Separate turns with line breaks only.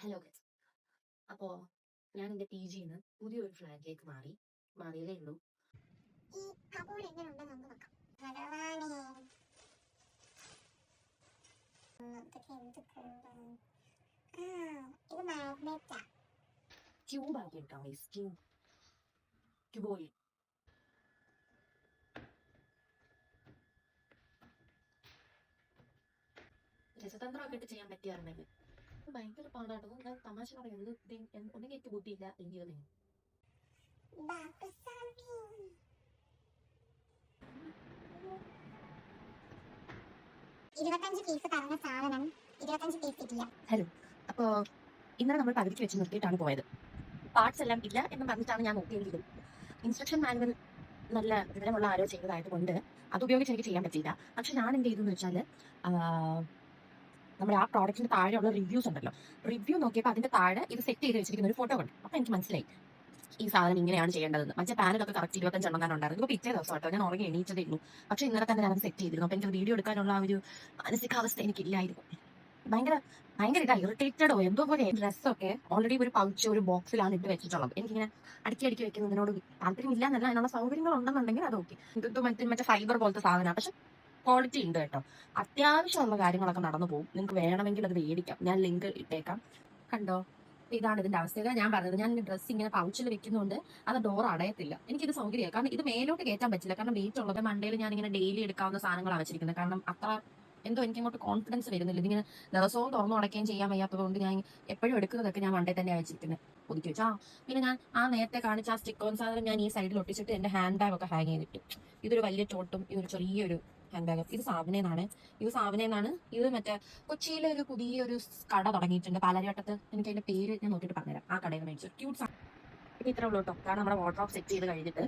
Hello guys. അപ്പോൾ ഞാൻ എൻ്റെ പി ജിന്ന് പുതിയൊരു ഫ്ലാറ്റിലേക്ക് മാറിയതേ ഉള്ളൂ.
ഈ കബോർഡ് എങ്ങനെ ഉണ്ടെന്ന് നമുക്ക് നോക്കാം. ഭഗവാനേ, ഇത് മാഗ്നറ്റാ.
ട്യൂബ് ആക്കി എടുക്കാം ഗൈസ്. ട്യൂബോയിൽ രസതന്ത്രമൊക്കെ ഇട്ട് ചെയ്യാൻ പറ്റിയായിരുന്നെങ്കിൽ ഭയങ്കര പാടായിരുന്നു. ഞാൻ തമാശ പറയുന്നത് ഒന്നെങ്കിൽ എനിക്ക് ബുദ്ധിയില്ല, എങ്കിൽ അത് ഹലോ. അപ്പോൾ ഇന്നലെ നമ്മൾ പകുതിക്ക് വെച്ച് നിർത്തിയിട്ടാണ് പോയത്. പാർട്സ് എല്ലാം ഇല്ല എന്ന് പറഞ്ഞിട്ടാണ് ഞാൻ നോക്കിയെങ്കിലും ഇൻസ്ട്രക്ഷൻ മാനുവൽ നല്ല വിവരമുള്ള ആരോ ചെയ്തതായത് കൊണ്ട് അത് ഉപയോഗിച്ച് എനിക്ക് ചെയ്യാൻ പറ്റിയില്ല. പക്ഷെ ഞാൻ എന്ത് ചെയ്തെന്ന് വെച്ചാൽ നമ്മുടെ ആ പ്രോഡക്റ്റിന്റെ താഴെയുള്ള റിവ്യൂസ് ഉണ്ടല്ലോ, റിവ്യൂ നോക്കിയപ്പോൾ അതിന്റെ താഴെ ഇത് സെറ്റ് ചെയ്ത് വെച്ചിരിക്കുന്ന ഒരു ഫോട്ടോ കണ്ടു. അപ്പോൾ എനിക്ക് മനസ്സിലായി ഈ സാധനം ഇങ്ങനെയാണ് ചെയ്യേണ്ടതെന്ന്. മറ്റേ പാനലൊക്കെ കറക്റ്റ് 25 എണ്ണം ഉണ്ടായിരുന്നു. ഇപ്പോൾ പിറ്റേ ദിവസം കേട്ടോ, ഞാൻ ഉറങ്ങി എണീച്ചതേ ഉള്ളൂ. പക്ഷേ ഇന്നലെ തന്നെ ഞാനത് സെറ്റ് ചെയ്തിരുന്നു. അപ്പോൾ എനിക്ക് വീഡിയോ എടുക്കാനുള്ള ആ ഒരു മാനസികാവസ്ഥ എനിക്കില്ലായിരുന്നു. ഭയങ്കര ഇറിറ്റേറ്റഡോ എന്തോ പോലെ. ഡ്രസ്സൊക്കെ ഓൾറെഡി ഒരു പൗച്ച് ഒരു ബോക്സിലാണ് ഇട്ട് വെച്ചിട്ടുള്ളത്. എനിക്കിങ്ങനെ അടുക്കി വെക്കുന്നതിനോട് താല്പര്യമില്ല എന്നല്ല, അതിനുള്ള സൗകര്യങ്ങൾ ഉണ്ടെന്നുണ്ടെങ്കിൽ അത് ഓക്കെ. ഇത് മറ്റേ ഫൈബർ പോലത്തെ സാധനമാണ്, പക്ഷെ ക്വാളിറ്റി ഉണ്ട് കേട്ടോ. അത്യാവശ്യമുള്ള കാര്യങ്ങളൊക്കെ നടന്നു പോകും. നിങ്ങൾക്ക് വേണമെങ്കിൽ അത് മേടിക്കാം, ഞാൻ ലിങ്ക് ഇട്ടേക്കാം. കണ്ടോ, ഇതാണ് ഇതിന്റെ അവസ്ഥ. ഞാൻ പറഞ്ഞത്, ഞാൻ ഡ്രസ്സ് ഇങ്ങനെ പൗച്ചിൽ വെക്കുന്നതുകൊണ്ട് അത് ഡോർ അടയത്തില്ല. എനിക്കിത് സൗകര്യമാണ്, കാരണം ഇത് മേലോട്ട് കയറ്റാൻ പറ്റില്ല. കാരണം വെയിറ്റ് ഉള്ളത് മണ്ടയിൽ ഞാൻ ഇങ്ങനെ ഡെയിലി എടുക്കാവുന്ന സാധനങ്ങളാണ് വെച്ചിരിക്കുന്നത്. കാരണം അത്ര എന്തോ എനിക്ക് അങ്ങോട്ട് കോൺഫിഡൻസ് വരുന്നില്ല. ഇതിങ്ങനെ ദിവസവും തുറന്നു അടയ്ക്കുകയും ചെയ്യാൻ വയ്യാത്തതുകൊണ്ട് ഞാൻ എപ്പോഴും എടുക്കുന്നതൊക്കെ ഞാൻ മണ്ടേ തന്നെ വെച്ചിരിക്കുന്നത്, ഒതുക്കി വെച്ചാ. പിന്നെ ഞാൻ ആ നേരത്തെ കാണിച്ച ആ സ്റ്റിക്ക് ഓൺ സാധനം ഞാൻ ഈ സൈഡിൽ ഒട്ടിച്ചിട്ട് എന്റെ ഹാൻഡ് ബാഗ് ഒക്കെ ഹാങ് ചെയ്തിട്ട്, ഇതൊരു വലിയ ചോട്ടും ഇതൊരു ചെറിയൊരു ഹാൻഡ് ബാഗ്. ഇത് സാവനേന്നാണ്. ഇത് മറ്റേ കൊച്ചിയിലെ ഒരു പുതിയൊരു കട തുടങ്ങിയിട്ടുണ്ട് പാലാരിവട്ടത്ത്. എനിക്ക് അതിന്റെ പേര് ഞാൻ നോക്കിയിട്ട് പറഞ്ഞുതരാം. ആ കടയിൽ നിന്ന് മേടിച്ചു. ക്യൂട്ട് സാധനം. ഇത് ഇത്ര ഉള്ളൂ കേട്ടോ. കാരണം നമ്മുടെ വാർഡ്രോബ് സെറ്റ് ചെയ്ത് കഴിഞ്ഞിട്ട്